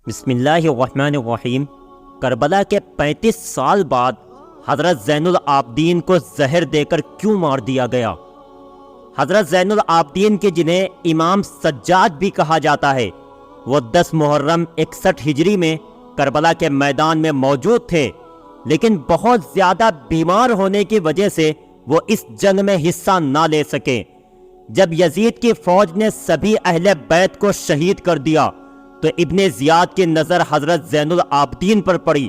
بسم اللہ الرحمن الرحیم۔ کربلا کے 35 سال بعد حضرت زین العابدین کو زہر دے کر کیوں مار دیا گیا؟ حضرت زین العابدین کے جنہیں امام سجاد بھی کہا جاتا ہے، وہ 10 محرم 61 ہجری میں کربلا کے میدان میں موجود تھے، لیکن بہت زیادہ بیمار ہونے کی وجہ سے وہ اس جنگ میں حصہ نہ لے سکے۔ جب یزید کی فوج نے سبھی اہل بیت کو شہید کر دیا تو ابن زیاد کی نظر حضرت زین العابدین پر پڑی،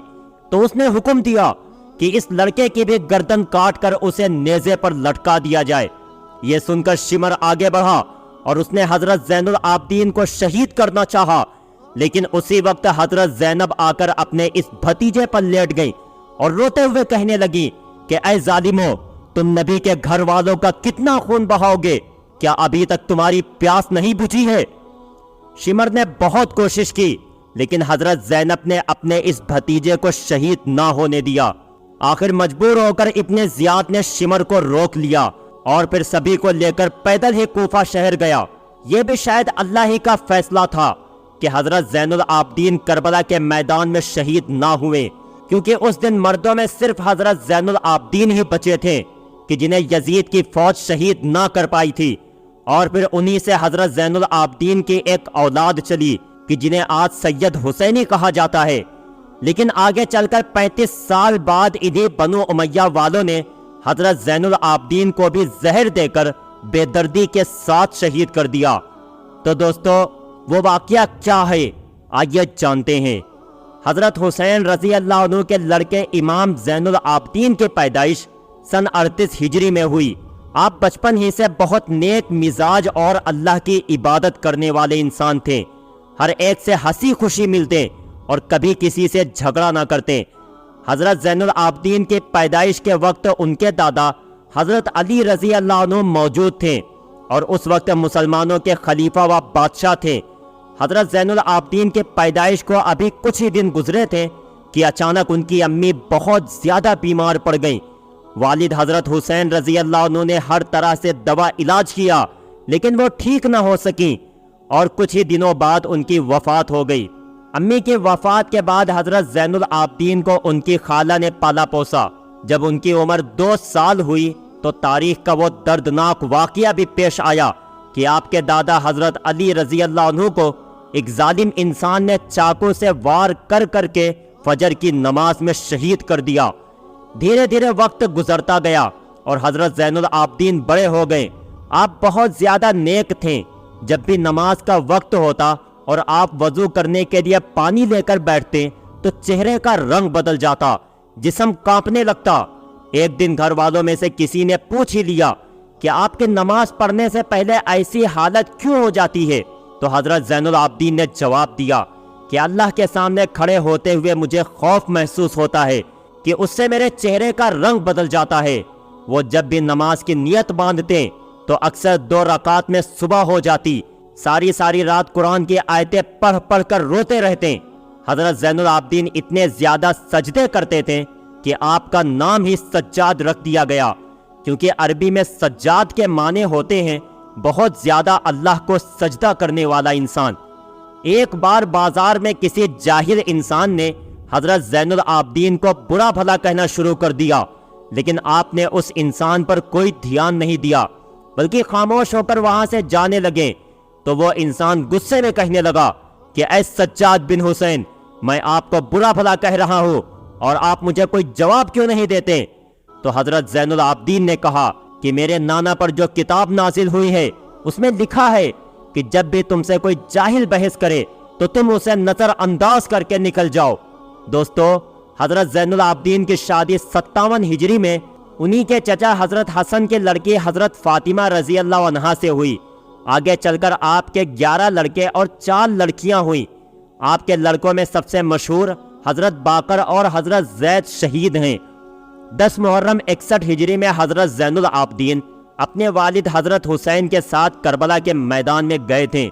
تو اس نے حکم دیا کہ اس لڑکے کی بھی گردن کاٹ کر اسے نیزے پر لٹکا دیا جائے۔ یہ سن کر شمر آگے بڑھا اور اس نے حضرت زین العابدین کو شہید کرنا چاہا، لیکن اسی وقت حضرت زینب آ کر اپنے اس بھتیجے پر لیٹ گئی اور روتے ہوئے کہنے لگی کہ اے ظالمو، تم نبی کے گھر والوں کا کتنا خون بہاؤ گے؟ کیا ابھی تک تمہاری پیاس نہیں بجھی ہے؟ شمر نے بہت کوشش کی، لیکن حضرت زینب نے اپنے اس بھتیجے کو شہید نہ ہونے دیا۔ آخر مجبور ہو کر ابن زیاد نے شمر کو روک لیا اور پھر سبھی کو لے کر پیدل ہی کوفہ شہر گیا۔ یہ بھی شاید اللہ ہی کا فیصلہ تھا کہ حضرت زین العابدین کربلا کے میدان میں شہید نہ ہوئے، کیونکہ اس دن مردوں میں صرف حضرت زین العابدین ہی بچے تھے کہ جنہیں یزید کی فوج شہید نہ کر پائی تھی، اور پھر انہی سے حضرت زین العابدین کی ایک اولاد چلی کہ جنہیں آج سید حسینی کہا جاتا ہے۔ لیکن آگے چل کر 35 سال بعد انہی بنو امیہ والوں نے حضرت زین العابدین کو بھی زہر دے کر بے دردی کے ساتھ شہید کر دیا۔ تو دوستو، وہ واقعہ کیا ہے؟ آئیے جانتے ہیں۔ حضرت حسین رضی اللہ عنہ کے لڑکے امام زین العابدین کی پیدائش سن 38 ہجری میں ہوئی۔ آپ بچپن ہی سے بہت نیک مزاج اور اللہ کی عبادت کرنے والے انسان تھے۔ ہر ایک سے ہنسی خوشی ملتے اور کبھی کسی سے جھگڑا نہ کرتے۔ حضرت زین العابدین کی پیدائش کے وقت ان کے دادا حضرت علی رضی اللہ عنہ موجود تھے اور اس وقت مسلمانوں کے خلیفہ و بادشاہ تھے۔ حضرت زین العابدین کی پیدائش کو ابھی کچھ ہی دن گزرے تھے کہ اچانک ان کی امی بہت زیادہ بیمار پڑ گئیں۔ والد حضرت حسین رضی اللہ عنہ نے ہر طرح سے دوا علاج کیا، لیکن وہ ٹھیک نہ ہو سکیں اور کچھ ہی دنوں بعد ان کی وفات ہو گئی۔ امی کی وفات کے بعد حضرت زین العابدین کو ان کی خالہ نے پالا پوسا۔ جب ان کی عمر 2 سال ہوئی تو تاریخ کا وہ دردناک واقعہ بھی پیش آیا کہ آپ کے دادا حضرت علی رضی اللہ عنہ کو ایک ظالم انسان نے چاقو سے وار کر کر کے فجر کی نماز میں شہید کر دیا۔ دھیرے دھیرے وقت گزرتا گیا اور حضرت زین العابدین بڑے ہو گئے۔ آپ بہت زیادہ نیک تھے۔ جب بھی نماز کا وقت ہوتا اور آپ وضو کرنے کے لیے پانی لے کر بیٹھتے تو چہرے کا رنگ بدل جاتا، جسم کانپنے لگتا۔ ایک دن گھر والوں میں سے کسی نے پوچھ ہی لیا کہ آپ کی نماز پڑھنے سے پہلے ایسی حالت کیوں ہو جاتی ہے؟ تو حضرت زین العابدین نے جواب دیا کہ اللہ کے سامنے کھڑے ہوتے ہوئے مجھے خوف محسوس ہوتا ہے کہ اس سے میرے چہرے کا رنگ بدل جاتا ہے۔ وہ جب بھی نماز کی نیت باندھتے تو اکثر 2 رکعت میں صبح ہو جاتی۔ ساری رات قرآن کی آیتیں پڑھ پڑھ کر روتے رہتے۔ حضرت زین العابدین اتنے زیادہ سجدے کرتے تھے کہ آپ کا نام ہی سجاد رکھ دیا گیا، کیونکہ عربی میں سجاد کے معنی ہوتے ہیں بہت زیادہ اللہ کو سجدہ کرنے والا انسان۔ ایک بار بازار میں کسی جاہل انسان نے حضرت زین العابدین کو برا بھلا کہنا شروع کر دیا، لیکن آپ نے اس انسان پر کوئی دھیان نہیں دیا، بلکہ خاموش ہو کر وہاں سے جانے لگے۔ تو وہ انسان غصے میں کہنے لگا کہ اے سجاد بن حسین، میں آپ کو برا بھلا کہہ رہا ہوں اور آپ مجھے کوئی جواب کیوں نہیں دیتے؟ تو حضرت زین العابدین نے کہا کہ میرے نانا پر جو کتاب نازل ہوئی ہے اس میں لکھا ہے کہ جب بھی تم سے کوئی جاہل بحث کرے تو تم اسے نظر انداز کر کے نکل جاؤ۔ دوستو، حضرت زین العابدین کی شادی 57 ہجری میں انہی کے چچا حضرت حسن کی لڑکی حضرت فاطمہ رضی اللہ عنہا سے ہوئی۔ آگے چل کر آپ کے 11 لڑکے اور 4 لڑکیاں ہوئیں۔ آپ کے لڑکوں میں سب سے مشہور حضرت باقر اور حضرت زید شہید ہیں۔ 10 محرم 61 ہجری میں حضرت زین العابدین اپنے والد حضرت حسین کے ساتھ کربلا کے میدان میں گئے تھے،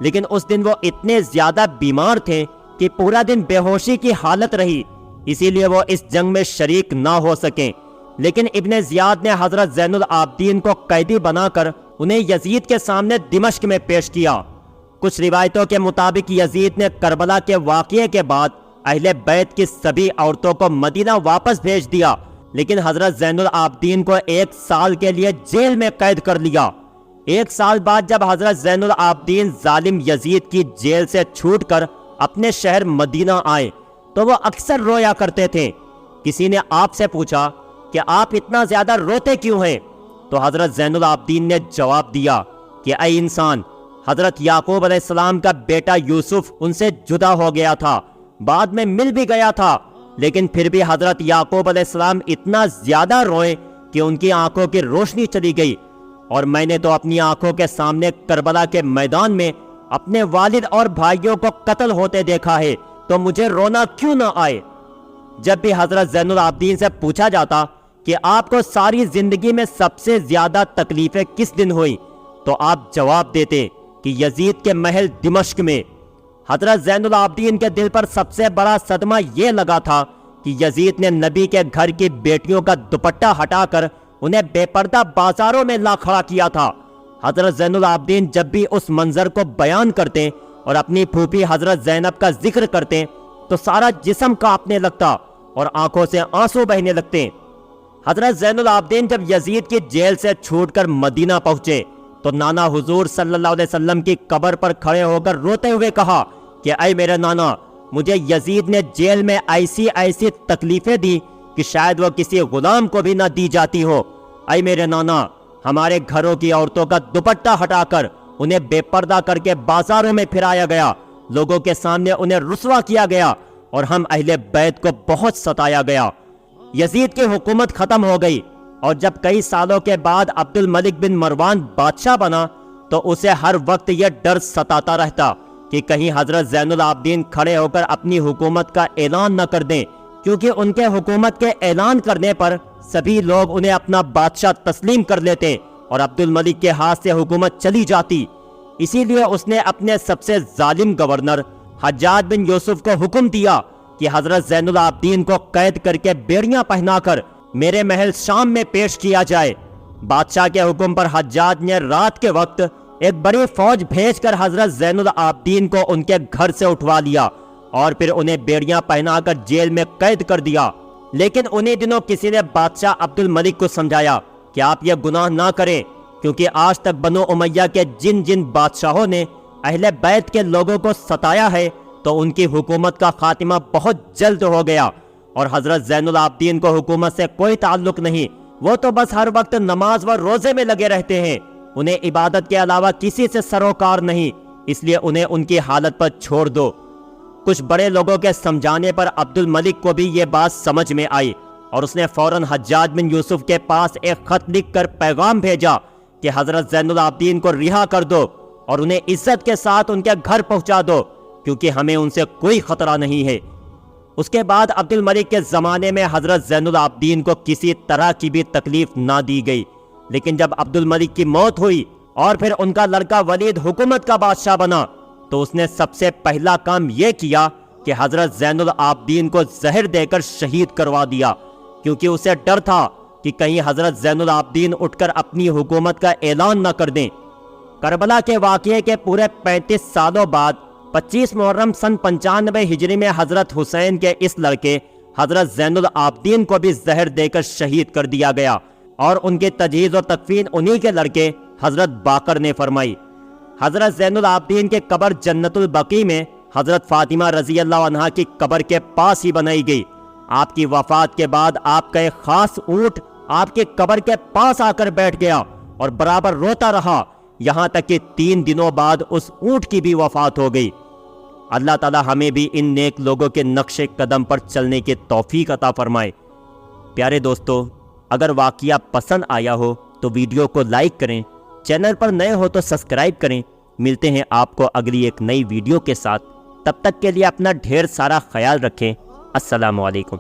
لیکن اس دن وہ اتنے زیادہ بیمار تھے کہ پورا دن بے ہوشی کی حالت رہی، اسی لیے وہ اس جنگ میں شریک نہ ہو سکیں۔ لیکن ابن زیاد نے حضرت زین العابدین کو قیدی بنا کر انہیں یزید کے سامنے دمشق میں پیش کیا۔ کچھ روایتوں کے مطابق یزید نے کربلا کے واقعے کے بعد اہل بیت کی سبھی عورتوں کو مدینہ واپس بھیج دیا، لیکن حضرت زین العابدین کو 1 سال کے لیے جیل میں قید کر لیا۔ 1 سال بعد جب حضرت زین العابدین ظالم یزید کی جیل سے چھوٹ کر اپنے شہر مدینہ آئے تو وہ اکثر رویا کرتے تھے۔ کسی نے آپ سے پوچھا کہ آپ اتنا زیادہ روتے کیوں ہیں؟ تو حضرت زین العابدین نے جواب دیا کہ اے انسان، حضرت یعقوب علیہ السلام کا بیٹا یوسف ان سے جدا ہو گیا تھا، بعد میں مل بھی گیا تھا، لیکن پھر بھی حضرت یعقوب علیہ السلام اتنا زیادہ روئے کہ ان کی آنکھوں کی روشنی چلی گئی، اور میں نے تو اپنی آنکھوں کے سامنے کربلا کے میدان میں اپنے والد اور بھائیوں کو قتل ہوتے دیکھا ہے، تو مجھے رونا کیوں نہ آئے؟ جب بھی حضرت زین العابدین سے پوچھا جاتا کہ آپ کو ساری زندگی میں سب سے زیادہ تکلیفیں کس دن ہوئی، تو آپ جواب دیتے کہ یزید کے محل دمشق میں۔ حضرت زین العابدین کے دل پر سب سے بڑا صدمہ یہ لگا تھا کہ یزید نے نبی کے گھر کی بیٹیوں کا دوپٹہ ہٹا کر انہیں بے پردہ بازاروں میں لا کھڑا کیا تھا۔ حضرت زین العابدین جب بھی اس منظر کو بیان کرتے اور اپنی پھوپھی حضرت زینب کا ذکر کرتے تو سارا جسم کانپنے لگتا اور آنکھوں سے آنسو بہنے لگتے۔ حضرت زین العابدین جب یزید کی جیل سے چھوٹ کر مدینہ پہنچے تو نانا حضور صلی اللہ علیہ وسلم کی قبر پر کھڑے ہو کر روتے ہوئے کہا کہ اے میرے نانا، مجھے یزید نے جیل میں ایسی ایسی تکلیفیں دی کہ شاید وہ کسی غلام کو بھی نہ دی جاتی ہو۔ اے میرے نانا، ہمارے گھروں کی عورتوں کا دوپٹہ ہٹا کر انہیں بے پردہ کر کے بازاروں میں پھرایا گیا، لوگوں کے سامنے انہیں رسوا کیا گیا، اور ہم اہل بیت کو بہت ستایا گیا۔ یزید کی حکومت ختم ہو گئی، اور جب کئی سالوں کے بعد عبد الملک بن مروان بادشاہ بنا تو اسے ہر وقت یہ ڈر ستاتا رہتا کہ کہیں حضرت زین العابدین کھڑے ہو کر اپنی حکومت کا اعلان نہ کر دیں، کیونکہ ان کے حکومت کے اعلان کرنے پر سبھی لوگ انہیں اپنا بادشاہ تسلیم کر لیتے اور عبد الملک کے ہاتھ سے حکومت چلی جاتی۔ اسی لیے اس نے اپنے سب سے ظالم گورنر حجاج بن یوسف کو حکم دیا کہ حضرت زین العابدین کو قید کر کے بیڑیاں پہنا کر میرے محل شام میں پیش کیا جائے۔ بادشاہ کے حکم پر حجاج نے رات کے وقت ایک بڑی فوج بھیج کر حضرت زین العابدین کو ان کے گھر سے اٹھوا لیا اور پھر انہیں بیڑیاں پہنا کر جیل میں قید کر دیا۔ لیکن انہی دنوں کسی نے بادشاہ عبد الملک کو سمجھایا کہ آپ یہ گناہ نہ کریں، کیونکہ آج تک بنو امیہ کے جن جن بادشاہوں نے اہل بیت کے لوگوں کو ستایا ہے تو ان کی حکومت کا خاتمہ بہت جلد ہو گیا، اور حضرت زین العابدین کو حکومت سے کوئی تعلق نہیں، وہ تو بس ہر وقت نماز و روزے میں لگے رہتے ہیں، انہیں عبادت کے علاوہ کسی سے سروکار نہیں، اس لیے انہیں ان کی حالت پر چھوڑ دو۔ کچھ بڑے لوگوں کے سمجھانے پر عبد الملک کو بھی یہ بات سمجھ میں آئی، اور اس نے فوراً حجاج بن یوسف کے پاس ایک خط لکھ کر پیغام بھیجا کہ حضرت زین العابدین کو رہا کر دو اور انہیں عزت کے ساتھ ان کے گھر پہنچا دو، کیونکہ ہمیں ان سے کوئی خطرہ نہیں ہے۔ اس کے بعد عبد الملک کے زمانے میں حضرت زین العابدین کو کسی طرح کی بھی تکلیف نہ دی گئی، لیکن جب عبد الملک کی موت ہوئی اور پھر ان کا لڑکا ولید حکومت کا بادشاہ بنا تو اس نے سب سے پہلا کام یہ کیا کہ حضرت زین العابدین کو زہر دے کر شہید کروا دیا، کیونکہ اسے ڈر تھا کہ کہیں حضرت زین العابدین اٹھ کر اپنی حکومت کا اعلان نہ کر دیں۔ کربلا کے واقعے کے پورے 35 سالوں بعد 25 محرم سن 95 ہجری میں حضرت حسین کے اس لڑکے حضرت زین العابدین کو بھی زہر دے کر شہید کر دیا گیا، اور ان کی تجہیز و تکفین انہی کے لڑکے حضرت باقر نے فرمائی۔ حضرت زین العابدین کے قبر جنت البقیع میں حضرت فاطمہ رضی اللہ عنہا کی قبر کے پاس ہی بنائی گئی۔ آپ کی وفات کے بعد آپ کا ایک خاص اونٹ آپ کی قبر کے پاس آ کر بیٹھ گیا اور برابر روتا رہا، یہاں تک کہ 3 دنوں بعد اس اونٹ کی بھی وفات ہو گئی۔ اللہ تعالی ہمیں بھی ان نیک لوگوں کے نقش قدم پر چلنے کی توفیق عطا فرمائے۔ پیارے دوستو، اگر واقعہ پسند آیا ہو تو ویڈیو کو لائک کریں، چینل پر نئے ہو تو سبسکرائب کریں۔ ملتے ہیں آپ کو اگلی ایک نئی ویڈیو کے ساتھ، تب تک کے لیے اپنا ڈھیر سارا خیال رکھیں۔ السلام علیکم۔